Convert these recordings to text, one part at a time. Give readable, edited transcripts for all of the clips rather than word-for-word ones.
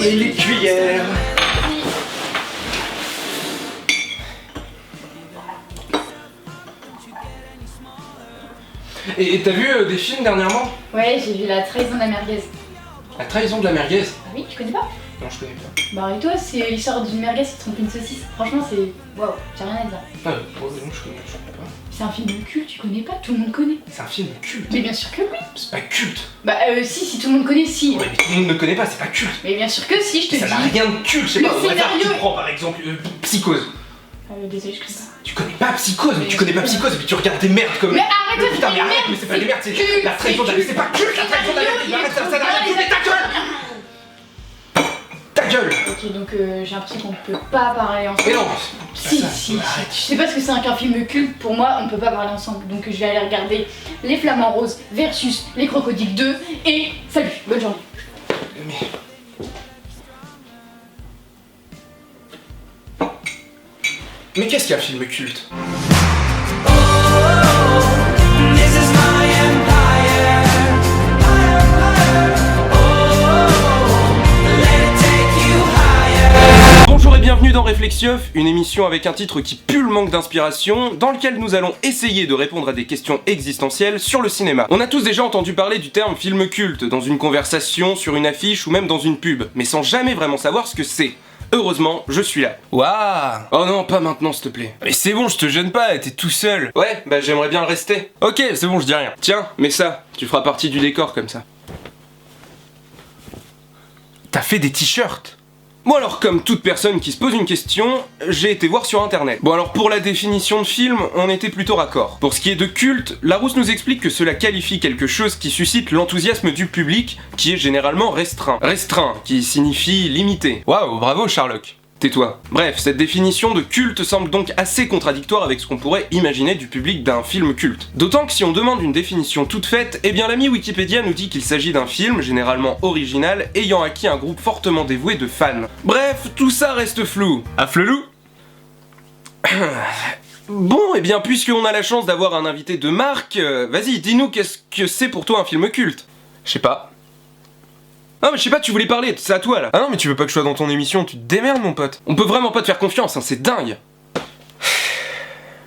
Et les cuillères. Et t'as vu des films dernièrement? Ouais, j'ai vu La trahison de la merguez. La trahison de la merguez? Ah oui, tu connais pas? Non, je connais pas. Bah et toi, c'est l'histoire d'une merguez qui trompe une saucisse. Franchement, c'est... Waouh, j'ai rien à dire. Ah, ouais, non, je connais pas. C'est un film de culte, tu connais pas? Tout le monde connaît. C'est un film culte. Mais bien sûr que oui. C'est pas culte. Bah si tout le monde connaît, si. Ouais, mais tout le monde ne connaît pas, c'est pas culte. Mais bien sûr que si, je te Ça dis. n'a rien de culte, je sais Le pas. Au hasard, scénario- tu prends par exemple Psychose. Désolé, je connais pas. Tu connais pas Psychose, mais tu connais pas Psychose, et puis tu regardes des merdes comme. Mais arrête de Putain, mais dire arrête, merde, mais c'est pas des merdes, c'est culte, la trahison de la. C'est pas culte, la trahison de la. Il est Arrête, ça trop n'a rien de bien, culte, ta gueule. Ta gueule. Ok, donc j'ai l'impression qu'on peut pas parler ensemble. Mais non. Si. Je sais pas ce que c'est qu'un film culte, pour moi on peut pas parler ensemble. Donc je vais aller regarder Les Flamants Roses versus Les Crocodiles 2 et salut, bonne journée. Mais qu'est-ce qu'un film culte? Bonjour et bienvenue dans Réflexieuf, une émission avec un titre qui pue le manque d'inspiration, dans lequel nous allons essayer de répondre à des questions existentielles sur le cinéma. On a tous déjà entendu parler du terme film culte, dans une conversation, sur une affiche ou même dans une pub, mais sans jamais vraiment savoir ce que c'est. Heureusement, je suis là. Waouh! Oh non, pas maintenant, s'il te plaît. Mais c'est bon, je te gêne pas, t'es tout seul. Ouais, bah j'aimerais bien le rester. Ok, c'est bon, je dis rien. Tiens, mets ça, tu feras partie du décor comme ça. T'as fait des t-shirts? Bon alors, comme toute personne qui se pose une question, j'ai été voir sur internet. Bon alors, pour la définition de film, on était plutôt raccord. Pour ce qui est de culte, Larousse nous explique que cela qualifie quelque chose qui suscite l'enthousiasme du public, qui est généralement restreint. Restreint, qui signifie limité. Waouh, bravo Sherlock. Tais-toi. Bref, cette définition de culte semble donc assez contradictoire avec ce qu'on pourrait imaginer du public d'un film culte. D'autant que si on demande une définition toute faite, eh bien l'ami Wikipédia nous dit qu'il s'agit d'un film, généralement original, ayant acquis un groupe fortement dévoué de fans. Bref, tout ça reste flou. À flelou. Bon, et bien puisqu'on a la chance d'avoir un invité de marque, vas-y, dis-nous qu'est-ce que c'est pour toi un film culte? Je sais pas. Ah mais je sais pas, tu voulais parler, c'est à toi là. Ah non mais tu veux pas que je sois dans ton émission, tu te démerdes mon pote. On peut vraiment pas te faire confiance, hein, c'est dingue. Tu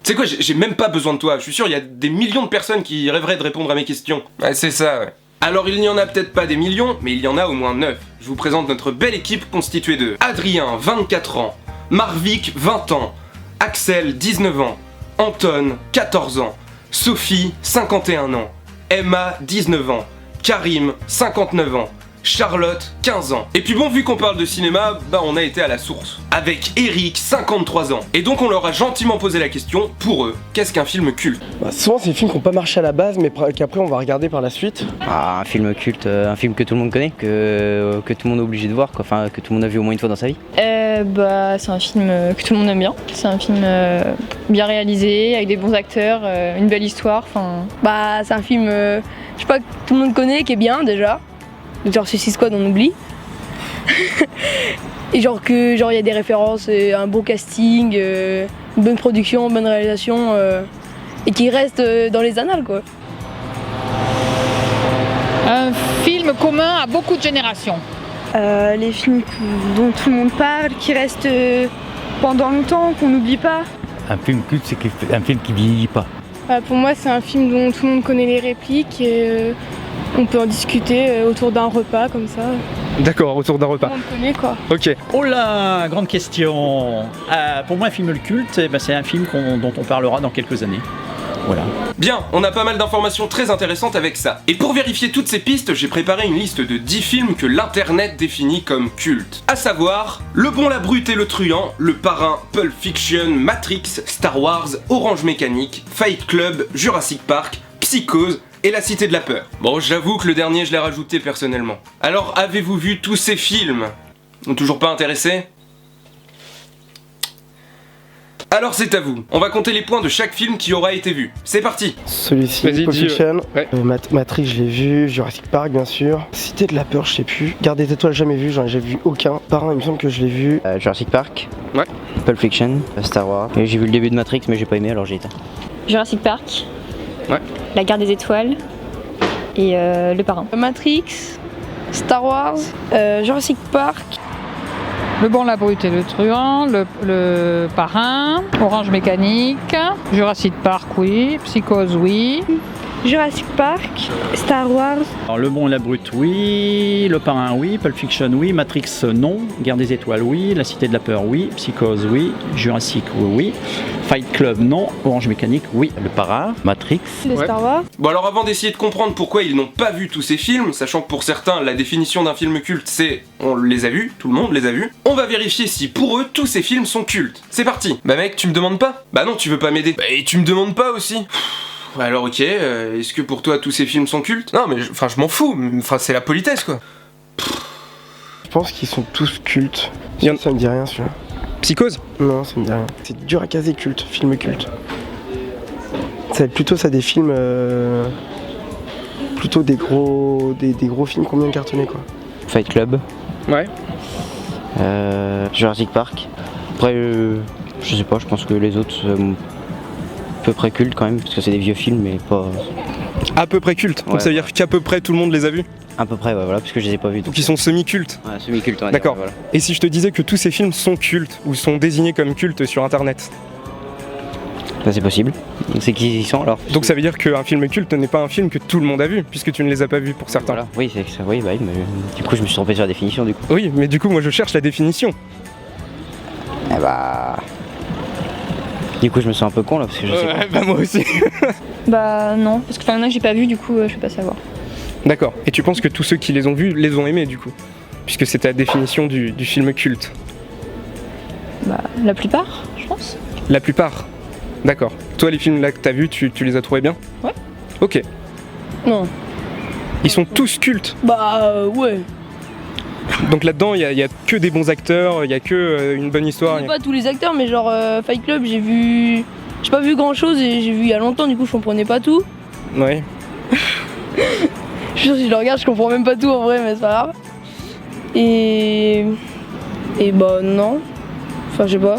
sais quoi, j'ai même pas besoin de toi, je suis sûr il y a des millions de personnes qui rêveraient de répondre à mes questions. Ouais c'est ça ouais. Alors il n'y en a peut-être pas des millions, mais il y en a au moins 9. Je vous présente notre belle équipe constituée de Adrien, 24 ans, Marvik, 20 ans, Axel, 19 ans, Anton, 14 ans, Sophie, 51 ans, Emma, 19 ans, Karim, 59 ans, Charlotte, 15 ans. Et puis bon, vu qu'on parle de cinéma, bah on a été à la source. Avec Eric, 53 ans. Et donc on leur a gentiment posé la question, pour eux, qu'est-ce qu'un film culte? Bah, souvent c'est des films qui n'ont pas marché à la base mais qu'après on va regarder par la suite. Ah, un film culte, un film que tout le monde connaît, que tout le monde est obligé de voir, quoi. Enfin que tout le monde a vu au moins une fois dans sa vie. C'est un film que tout le monde aime bien. C'est un film bien réalisé, avec des bons acteurs, une belle histoire. C'est un film, je sais pas, que tout le monde connaît, qui est bien déjà. Genre Suicide Squad on oublie. Et genre il y a des références, un bon casting, une bonne production, une bonne réalisation et qui reste dans les annales quoi. Un film commun à beaucoup de générations. Les films dont tout le monde parle, qui restent pendant longtemps, qu'on n'oublie pas. Un film culte, c'est un film qui vieillit pas. Pour moi, c'est un film dont tout le monde connaît les répliques et on peut en discuter autour d'un repas comme ça. D'accord, autour d'un repas. Tout le monde connaît quoi. Ok. Oh là, grande question. Pour moi, un film culte, c'est un film dont on parlera dans quelques années. Voilà. Bien, on a pas mal d'informations très intéressantes avec ça. Et pour vérifier toutes ces pistes, j'ai préparé une liste de 10 films que l'internet définit comme cultes. À savoir, Le Bon, la Brute et le Truand, Le Parrain, Pulp Fiction, Matrix, Star Wars, Orange Mécanique, Fight Club, Jurassic Park, Psychose et La Cité de la Peur. Bon, j'avoue que le dernier je l'ai rajouté personnellement. Alors, avez-vous vu tous ces films? Toujours pas intéressé? Alors c'est à vous, on va compter les points de chaque film qui aura été vu. C'est parti. Celui-ci, Vas-y, Pulp dis, Fiction, ouais. Matrix je l'ai vu, Jurassic Park bien sûr, Cité de la Peur je sais plus, Garde des Étoiles jamais vu, j'en ai jamais vu aucun, Parrain il me semble que je l'ai vu. Jurassic Park. Ouais. Pulp Fiction, Star Wars. Et j'ai vu le début de Matrix mais j'ai pas aimé alors j'ai éteint. Jurassic Park. Ouais. La Guerre des Étoiles. Et Le Parrain. Matrix, Star Wars, Jurassic Park Le Bon, la Brute et le Truand, le Parrain, Orange Mécanique, Jurassic Park, oui, Psychose, oui. Jurassic Park, Star Wars. Alors, Le Bon et la Brute, oui. Le Parrain, oui. Pulp Fiction, oui. Matrix, non. Guerre des Étoiles, oui. La Cité de la Peur, oui. Psychose, oui. Jurassic, oui. Fight Club, non. Orange Mécanique, oui. Le Parrain, Matrix. Les Star Wars. Bon alors avant d'essayer de comprendre pourquoi ils n'ont pas vu tous ces films, sachant que pour certains la définition d'un film culte c'est on les a vus, tout le monde les a vus, on va vérifier si pour eux tous ces films sont cultes. C'est parti. Bah mec tu me demandes pas? Bah non tu veux pas m'aider. Bah et tu me demandes pas aussi? Alors ok, est-ce que pour toi tous ces films sont cultes? Non mais je m'en fous, enfin c'est la politesse quoi. Je pense qu'ils sont tous cultes. Ça me dit rien celui-là. Psychose? Non, ça me dit rien. C'est dur à caser culte, film culte. Ça va être plutôt ça des films... plutôt des gros films qu'on vient de cartonner quoi. Fight Club. Ouais. Jurassic Park. Après, je sais pas, je pense que les autres sont à peu près cultes quand même, parce que c'est des vieux films, mais pas... À peu près cultes, donc Ouais. ça veut dire qu'à peu près tout le monde les a vus? À peu près, ouais, voilà, parce que je les ai pas vus. Donc ils sont semi-cultes. Ouais, semi-cultes, on va dire, D'accord. voilà. Et si je te disais que tous ces films sont cultes, ou sont désignés comme cultes sur internet? Ça, c'est possible. C'est qui ils sont alors? Donc ça veut dire qu'un film culte n'est pas un film que tout le monde a vu, puisque tu ne les as pas vus pour certains. Voilà. Oui, c'est ça, oui, bah oui, mais du coup, je me suis trompé sur la définition, du coup. Oui, mais du coup moi je cherche la définition. Eh bah... Du coup, je me sens un peu con là, parce que je sais pas. Bah moi aussi. Bah non, parce que il y en a que j'ai pas vu, du coup je peux pas savoir. D'accord. Et tu penses que tous ceux qui les ont vus les ont aimés du coup? Puisque c'est ta définition du film culte. Bah la plupart, je pense. La plupart. D'accord. Toi les films là que t'as vus, tu les as trouvés bien? Ouais. Ok. Non. Ils sont tous cultes. Bah ouais. Donc là-dedans, il y a que des bons acteurs, il y a que une bonne histoire. Je sais pas tous les acteurs, mais genre Fight Club, j'ai pas vu grand chose et j'ai vu il y a longtemps, du coup je comprenais pas tout. Ouais. Je suis sûr si je le regarde, je comprends même pas tout en vrai, mais c'est pas grave. Et bah non. Enfin, je sais pas.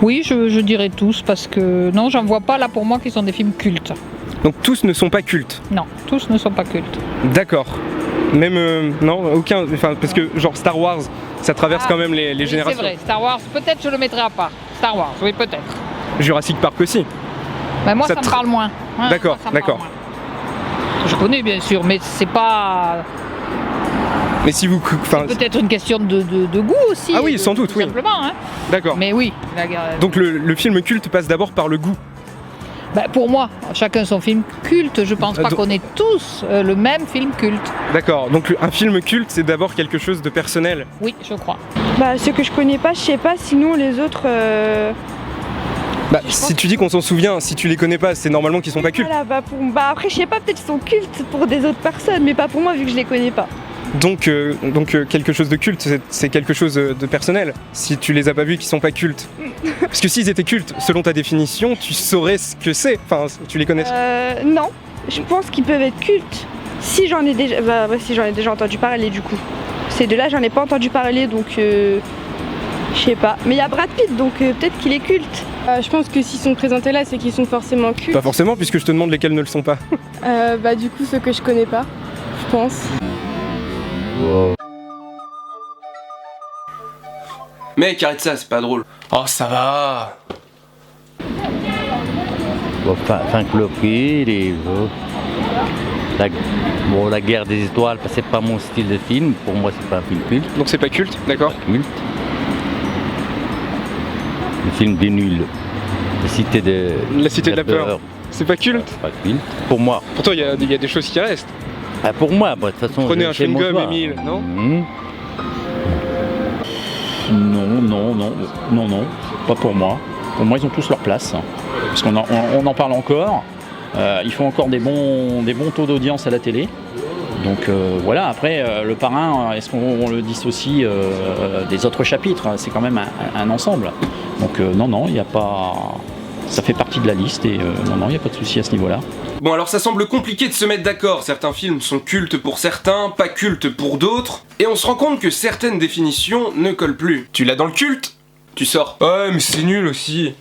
Oui, je dirais tous, parce que non, j'en vois pas là pour moi qui sont des films cultes. Donc tous ne sont pas cultes. Non, tous ne sont pas cultes. D'accord. Même non, aucun. Enfin parce que genre Star Wars, ça traverse quand même les Oui, générations. c'est vrai, Star Wars, peut-être je le mettrai à part. Star Wars, oui, peut-être. Jurassic Park aussi. Mais moi, Ça ça, me tra- parle moins. Ouais, D'accord, moi, ça me d'accord. parle moins. Je connais bien sûr, mais c'est pas. Mais si vous, enfin, Peut-être une question de goût aussi. Ah oui, sans doute, tout oui. Simplement, hein. d'accord. Mais oui. Donc le film culte passe d'abord par le goût. Bah, pour moi, chacun son film culte. Je pense pas Donc- qu'on ait tous le même film culte. D'accord. Donc un film culte, c'est d'abord quelque chose de personnel. Oui, je crois. Bah ceux que je connais pas, je sais pas, sinon les autres... Bah si tu dis qu'on s'en souvient, si tu les connais pas, c'est normalement qu'ils sont pas cultes. Voilà, bah après je sais pas, peut-être qu'ils sont cultes pour des autres personnes, mais pas pour moi vu que je les connais pas. Donc quelque chose de culte, c'est quelque chose de personnel. Si tu les as pas vus, qui sont pas cultes. Parce que s'ils étaient cultes, selon ta définition, tu saurais ce que c'est. Enfin, tu les connais. Non, je pense qu'ils peuvent être cultes si j'en ai déjà... Bah ouais, si j'en ai déjà entendu parler du coup. Ces deux-là, j'en ai pas entendu parler, donc... Je sais pas. Mais il y a Brad Pitt, donc peut-être qu'il est culte. Je pense que s'ils sont présentés là, c'est qu'ils sont forcément cultes. Pas forcément, puisque je te demande lesquels ne le sont pas. Bah du coup ceux que je connais pas, je pense. Mec, arrête ça, c'est pas drôle. Oh, ça va. Bon, Fight Club, oui, la guerre des étoiles, c'est pas mon style de film. Pour moi, c'est pas un film culte. Donc c'est pas culte, d'accord. Culte. Le film des nuls. La cité de la peur. C'est pas culte. Pas culte. Pour moi. Pourtant, il y a des choses qui restent. Pour moi, de toute façon. Prenez un c'est mon chewing-gum, choix. Émile, non Non, pas pour moi. Pour moi, ils ont tous leur place. Parce qu'on on en parle encore. Ils font encore des bons taux d'audience à la télé. Donc voilà, après, le parrain, est-ce qu'on le dissocie des autres chapitres? C'est quand même un ensemble. Donc non, il n'y a pas... Ça fait partie de la liste et non, il n'y a pas de souci à ce niveau-là. Bon, alors ça semble compliqué de se mettre d'accord. Certains films sont cultes pour certains, pas cultes pour d'autres. Et on se rend compte que certaines définitions ne collent plus. Tu l'as dans le culte? Tu sors. Ouais, mais c'est nul aussi.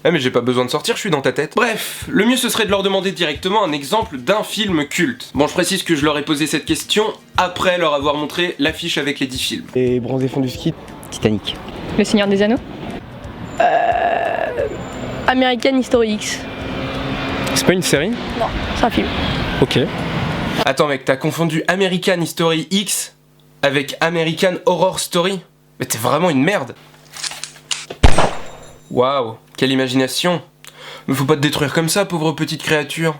Ah mais j'ai pas besoin de sortir, je suis dans ta tête. Bref, le mieux ce serait de leur demander directement un exemple d'un film culte. Bon, je précise que je leur ai posé cette question après leur avoir montré l'affiche avec les 10 films. Et Bronzés font du ski. Titanic. Le Seigneur des Anneaux. American History X. C'est pas une série? Non, c'est un film. Ok. Attends mec, t'as confondu American History X avec American Horror Story? Mais t'es vraiment une merde. Waouh, quelle imagination. Mais faut pas te détruire comme ça, pauvre petite créature.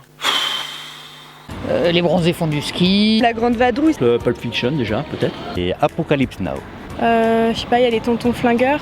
Les bronzés font du ski. La Grande Vadrouille. Le Pulp Fiction déjà, peut-être. Et Apocalypse Now. Je sais pas, il y a les Tontons Flingueurs.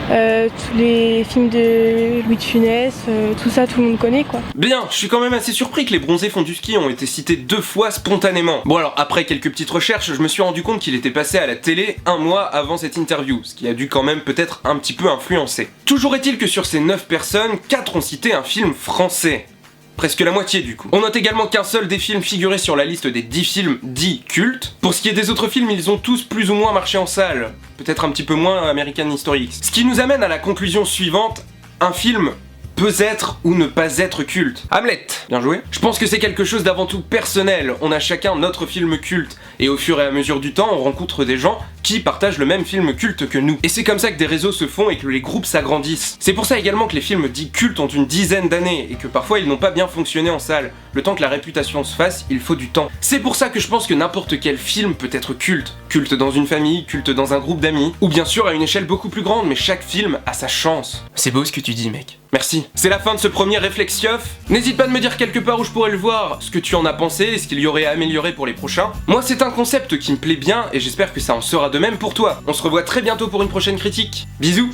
Tous les films de Louis de Funès, tout ça, tout le monde connaît quoi. Bien, je suis quand même assez surpris que les bronzés font du ski ont été cités 2 fois spontanément. Bon alors, après quelques petites recherches, je me suis rendu compte qu'il était passé à la télé 1 mois avant cette interview, ce qui a dû quand même peut-être un petit peu influencer. Toujours est-il que sur ces 9 personnes, 4 ont cité un film français. Presque la moitié du coup. On note également qu'un seul des films figurait sur la liste des 10 films dits cultes. Pour ce qui est des autres films, ils ont tous plus ou moins marché en salle. Peut-être un petit peu moins American History X. Ce qui nous amène à la conclusion suivante, un film peut être ou ne pas être culte. Hamlet, bien joué. Je pense que c'est quelque chose d'avant tout personnel. On a chacun notre film culte. Et au fur et à mesure du temps, on rencontre des gens qui partagent le même film culte que nous. Et c'est comme ça que des réseaux se font et que les groupes s'agrandissent. C'est pour ça également que les films dits cultes ont une dizaine d'années et que parfois ils n'ont pas bien fonctionné en salle. Le temps que la réputation se fasse, il faut du temps. C'est pour ça que je pense que n'importe quel film peut être culte. Culte dans une famille, culte dans un groupe d'amis, ou bien sûr à une échelle beaucoup plus grande, mais chaque film a sa chance. C'est beau ce que tu dis, mec. Merci. C'est la fin de ce premier Réflexioff. N'hésite pas de me dire quelque part où je pourrais le voir, ce que tu en as pensé et ce qu'il y aurait à améliorer pour les prochains. Moi, c'est un concept qui me plaît bien et j'espère que ça en sera de même pour toi. On se revoit très bientôt pour une prochaine critique. Bisous.